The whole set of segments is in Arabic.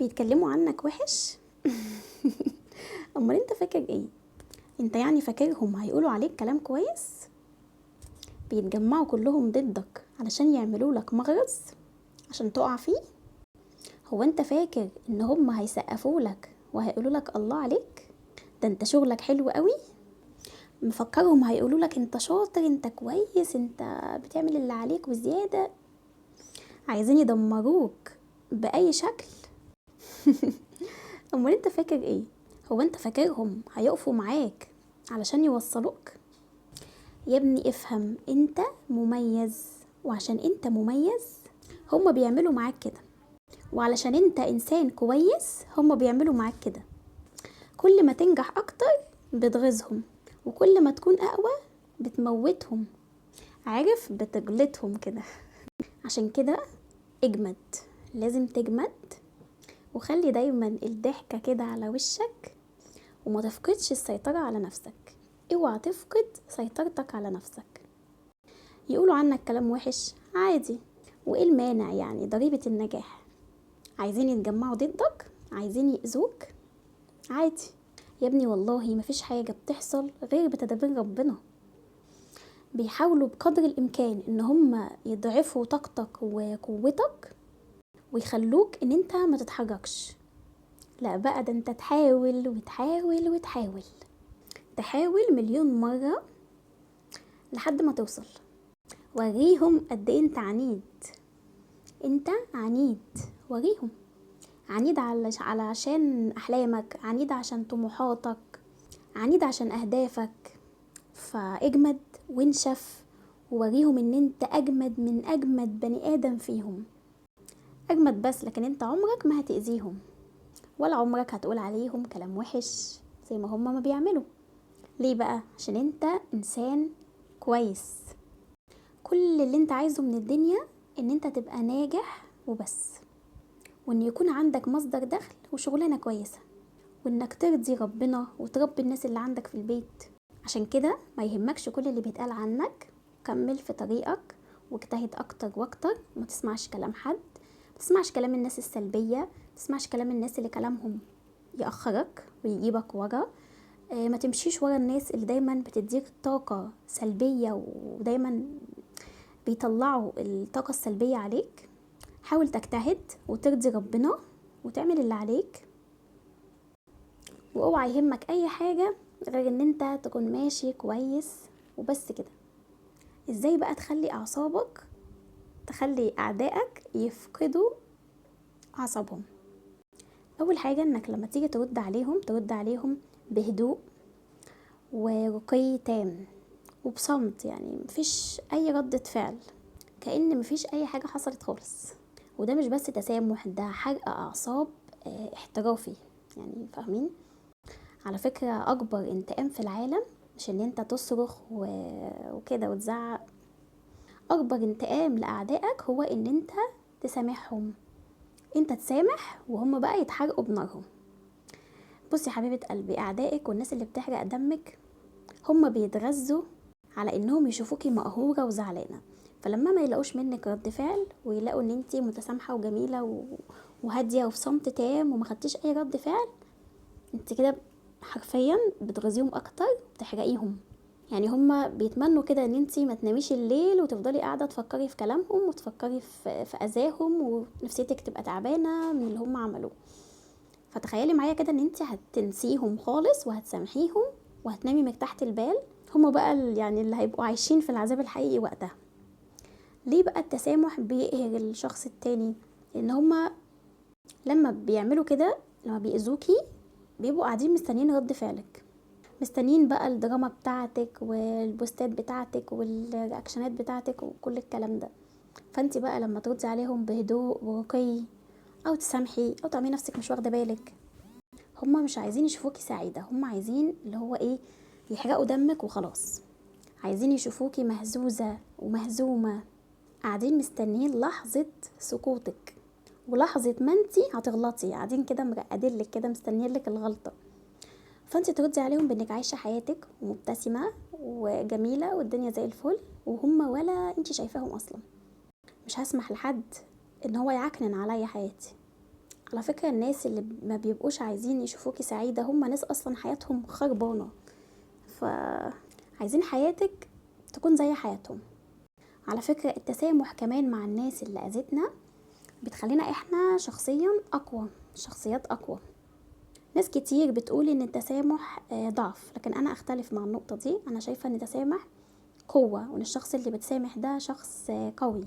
بيتكلموا عنك وحش. امال انت فاكر ايه؟ انت يعني فاكرهم هيقولوا عليك كلام كويس؟ بيتجمعوا كلهم ضدك علشان يعملوا لك مغرز عشان تقع فيه. هو انت فاكر ان هم هيسقفوا لك وهيقولوا لك الله عليك؟ ده انت شغلك حلو قوي. مفكرهم هيقولوا لك انت شاطر، انت كويس، انت بتعمل اللي عليك وزيادة. عايزين يدمروك بأي شكل. امال انت فاكر ايه؟ هو انت فاكرهم هيقفوا معاك علشان يوصلوك؟ يا ابني افهم، انت مميز، وعشان انت مميز هما بيعملوا معاك كده، وعلشان انت انسان كويس هما بيعملوا معاك كده. كل ما تنجح اكتر بتغيظهم، وكل ما تكون اقوى بتموتهم. عارف، بتجلطهم كده. عشان كده اجمد، لازم تجمد، وخلي دايما الضحكة كده على وشك، وما تفقدش السيطرة على نفسك. اوعى تفقد سيطرتك على نفسك. يقولوا عنك كلام وحش عادي، وايه المانع؟ يعني ضريبة النجاح. عايزين يتجمعوا ضدك، عايزين يأذوك، عادي يا ابني. والله مفيش حاجة بتحصل غير بتدابير ربنا. بيحاولوا بقدر الامكان ان هم يضعفوا طاقتك وقوتك ويخلوك ان انت ما تتحركش. لا بقى، ده انت تحاول وتحاول وتحاول، تحاول مليون مرة لحد ما توصل. وريهم قد ايه انت عنيد. انت عنيد، وريهم. عنيد علشان احلامك، عنيد عشان طموحاتك، عنيد عشان اهدافك. فاجمد وانشف، ووريهم ان انت اجمد من اجمد بني ادم فيهم. اجمد بس، لكن انت عمرك ما هتأذيهم، ولا عمرك هتقول عليهم كلام وحش زي ما هما ما بيعملوا. ليه بقى؟ عشان انت انسان كويس. كل اللي انت عايزه من الدنيا ان انت تبقى ناجح وبس، وان يكون عندك مصدر دخل وشغلانة كويسة، وانك ترضي ربنا وتربي الناس اللي عندك في البيت. عشان كده ما يهمكش كل اللي بيتقال عنك. كمل في طريقك واجتهد اكتر واكتر. ما تسمعش كلام حد، ما تسمعش كلام الناس السلبية، ما تسمعش كلام الناس اللي كلامهم يأخرك ويجيبك ورا. ما تمشيش ورا الناس اللي دايما بتديك طاقة سلبية، ودايما بيطلعوا الطاقة السلبية عليك. حاول تجتهد وترضي ربنا وتعمل اللي عليك، واوعى يهمك اي حاجة غير ان انت تكون ماشي كويس وبس كده. ازاي بقى تخلي اعصابك، تخلي اعدائك يفقدوا اعصابهم؟ اول حاجة انك لما تيجي ترد عليهم، ترد عليهم بهدوء ورقي تام وبصمت. يعني مفيش اي ردة فعل، كأن مفيش اي حاجة حصلت خالص. وده مش بس تسامح، ده حرق اعصاب احترافي. يعني فاهمين؟ على فكرة اكبر انتقام في العالم مش ان انت تصرخ وكده وتزعق. اكبر انتقام لاعدائك هو ان انت تسامحهم. انت تسامح وهم بقى يتحرقوا بنارهم. بصي يا حبيبة قلبي، اعدائك والناس اللي بتحرق دمك هم بيتغذوا على انهم يشوفوكي مقهورة وزعلانة. فلما ما يلاقوش منك رد فعل، ويلاقوا ان انتي متسامحة وجميلة وهادية وفي صمت تام وما خدتيش اي رد فعل، انت كده حرفيا بتغذيهم اكتر، بتحرقيهم. يعني هما بيتمنوا كده ان انتي ما تناميش الليل وتفضلي قاعدة تفكري في كلامهم وتفكري في اذاهم، ونفسيتك تبقى تعبانة من اللي هما عملوه. فتخيلي معايا كده ان انتي هتنسيهم خالص وهتسامحيهم وهتنامي مرتاحة البال. هما بقى يعني اللي هيبقوا عايشين في العذاب الحقيقي وقتها. ليه بقى التسامح بيقهر الشخص التاني؟ لان هما لما بيعملوا كده، لما بيأذوكي، بيبقوا قاعدين مستنيين رد فعلك، مستنيين بقى الدراما بتاعتك والبوستات بتاعتك والرياكشنات بتاعتك وكل الكلام ده. فانت بقى لما تردي عليهم بهدوء ورقي، او تسامحي او تعملي نفسك مش واخده بالك، هما مش عايزين يشوفوكي سعيده. هما عايزين اللي هو ايه؟ يحرقوا دمك وخلاص. عايزين يشوفوكي مهزوزه ومهزومه، قاعدين مستنيين لحظه سقوطك ولحظه ما انتي هتغلطي. قاعدين كده مرقدلك كده مستنيين لك الغلطه. فانت تردي عليهم بانك عايشه حياتك ومبتسمه وجميله والدنيا زي الفل، وهم ولا انت شايفاهم اصلا. مش هسمح لحد ان هو يعكنن عليا حياتي، على فكرة الناس اللي ما بيبقوش عايزين يشوفوكي سعيدة هم ناس اصلا حياتهم خربانة، فعايزين حياتك تكون زي حياتهم. على فكرة التسامح كمان مع الناس اللي اذتنا بتخلينا احنا شخصيا اقوى، شخصيات اقوى. ناس كتير بتقول ان التسامح ضعف، لكن انا اختلف مع النقطة دي. انا شايفة ان التسامح قوة، وان الشخص اللي بتسامح ده شخص قوي.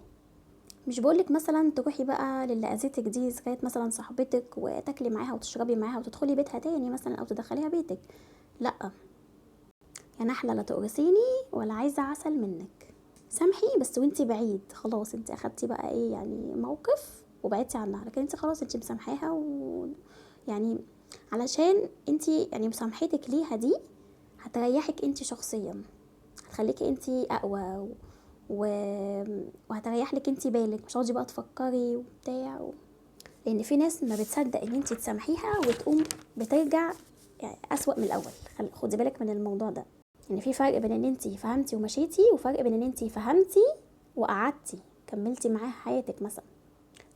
مش بقولك مثلا تروحي بقى للي اذيتك دي اذا كانت مثلا صاحبتك وتاكلي معاها وتشربي معاها وتدخلي بيتها تاني مثلا او تدخليها بيتك، لا، يا نحلة لا تقرصيني ولا عايزة عسل منك. سامحي بس وانتي بعيد، خلاص انتي اخدتي بقى ايه يعني موقف وبعدتي عنها، لكن انتي خلاص انتي مسامحاها يعني علشان انتي يعني مسامحتك ليها دي هتريحك انتي شخصيا، هتخليكي انتي اقوى و... وهتريح لك انتي بالك، مش هتقعدي بقى تفكري وبتاع لان في ناس ما بتصدق ان انتي تسامحيها وتقوم بترجع يعني اسوأ من الاول. خدي بالك من الموضوع ده، يعني في فرق بين ان انتي فهمتي ومشيتي، وفرق بين ان انتي فهمتي وقعدتي كملتي معاها حياتك مثلا.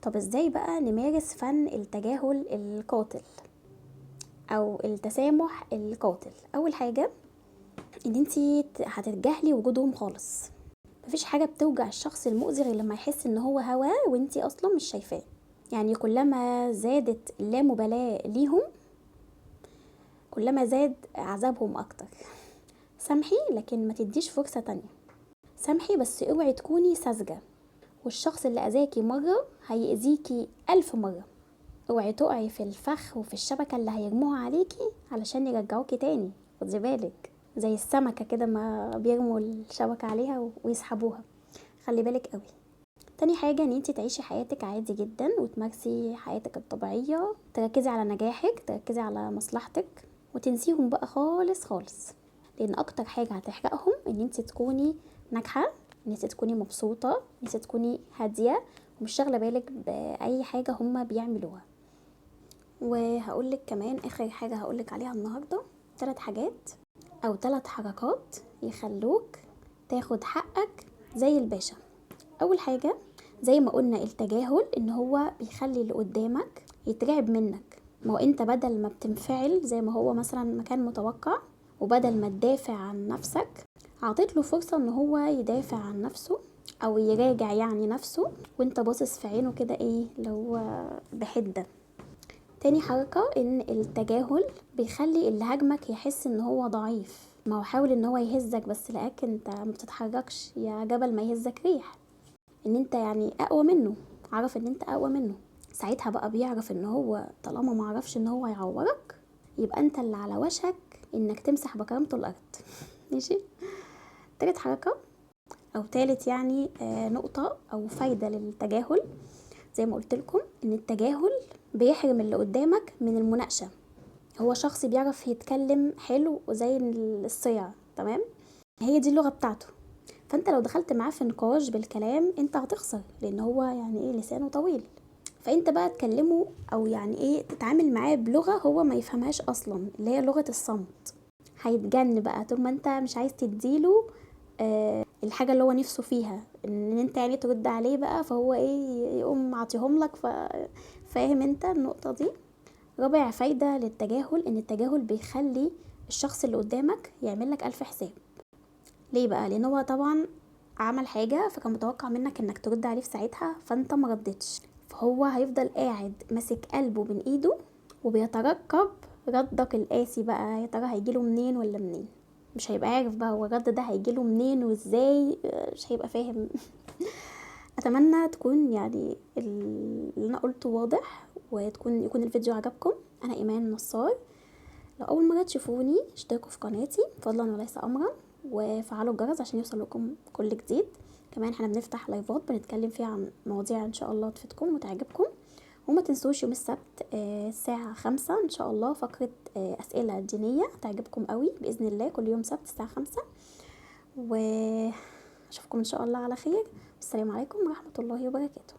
طب ازاي بقى نمارس فن التجاهل القاتل او التسامح القاتل؟ اول حاجة ان انتي هتتجاهلي وجودهم خالص. مفيش حاجة بتوجع الشخص المؤذي غير لما يحس ان هو هواه وانتي اصلا مش شايفاه. يعني كلما زادت اللامبالاة ليهم كلما زاد عذابهم اكتر. سامحي لكن ما تديش فرصة تانية. سامحي بس اوعي تكوني ساذجة، والشخص اللي اذاكي مرة هيأذيكي 1000 مرة. اوعي تقعي في الفخ وفي الشبكة اللي هيرموها عليكي علشان يرجعوكي تاني. خدي بالك زي السمكة كده ما بيرموا الشبكة عليها ويسحبوها، خلي بالك قوي. تاني حاجة ان انتي تعيشي حياتك عادي جدا وتمارسي حياتك الطبيعية، تركزي على نجاحك، تركزي على مصلحتك، وتنسيهم بقى خالص خالص. لان اكتر حاجة هتحرقهم ان انتي تكوني ناجحة، ان انتي تكوني مبسوطة، ان انتي تكوني هادية ومش شاغلة بالك بأي حاجة هما بيعملوها. وهقولك كمان اخر حاجة هقولك عليها النهاردة 3 حاجات او 3 حركات يخلوك تاخد حقك زي الباشا. اول حاجة زي ما قلنا التجاهل، ان هو بيخلي اللي قدامك يترعب منك. ما هو انت بدل ما بتنفعل زي ما هو مثلا ما كان متوقع، وبدل ما تدافع عن نفسك عطيت له فرصة ان هو يدافع عن نفسه او يراجع يعني نفسه، وانت باصص في عينه كده ايه لو بحدة. تاني حركة ان التجاهل بيخلي اللي هاجمك يحس ان هو ضعيف. ما هو حاول ان هو يهزك بس لقاك انت ما بتتحركش، يا جبل ما يهزك ريح، ان انت يعني اقوى منه، عرف ان انت اقوى منه. ساعتها بقى بيعرف ان هو طالما ما عرفش ان هو يعورك يبقى انت اللي على وشك انك تمسح بكرامته الارض. ماشي. تالت حركة او تالت يعني نقطة او فايدة للتجاهل، زي ما قلت لكم ان التجاهل بيحرم اللي قدامك من المناقشة. هو شخص بيعرف يتكلم حلو وزي الصيع، تمام، هي دي اللغة بتاعته. فانت لو دخلت معاه في نقاش بالكلام انت هتخسر، لان هو يعني ايه لسانه طويل. فانت بقى تكلمه او يعني ايه تتعامل معاه بلغة هو ما يفهمهاش اصلا، اللي هي لغة الصمت. هيتجن بقى طول ما انت مش عايز تديله الحاجة اللي هو نفسه فيها، ان انت يعني ترد عليه بقى، فهو ايه يقوم عطيهم لك. فاهم انت النقطة دي؟ رابع فايدة للتجاهل ان التجاهل بيخلي الشخص اللي قدامك يعمل لك 1000 حساب. ليه بقى؟ لان هو طبعا عمل حاجة فكان متوقع منك انك ترد عليه في ساعتها، فانت ما ردتش، فهو هيفضل قاعد ماسك قلبه بين ايده وبيترقب ردك القاسي بقى، يا ترى هيجيله منين ولا منين. مش هيبقى عارف بقى هو الرد ده هيجيله منين وازاي، مش هيبقى فاهم. اتمنى تكون يعني اللي انا قلته واضح، يكون الفيديو عجبكم. انا ايمان نصار. لو اول مره تشوفوني اشتركوا في قناتي فضلا وليس امرا، وفعلوا الجرس عشان يوصل لكم كل جديد. كمان احنا بنفتح لايفات بنتكلم فيها عن مواضيع ان شاء الله تفيدكم وتعجبكم. وما تنسوش يوم السبت الساعة 5 ان شاء الله فقرة اسئلة دينية تعجبكم قوي باذن الله، كل يوم سبت الساعة 5. واشوفكم ان شاء الله على خير. السلام عليكم ورحمة الله وبركاته.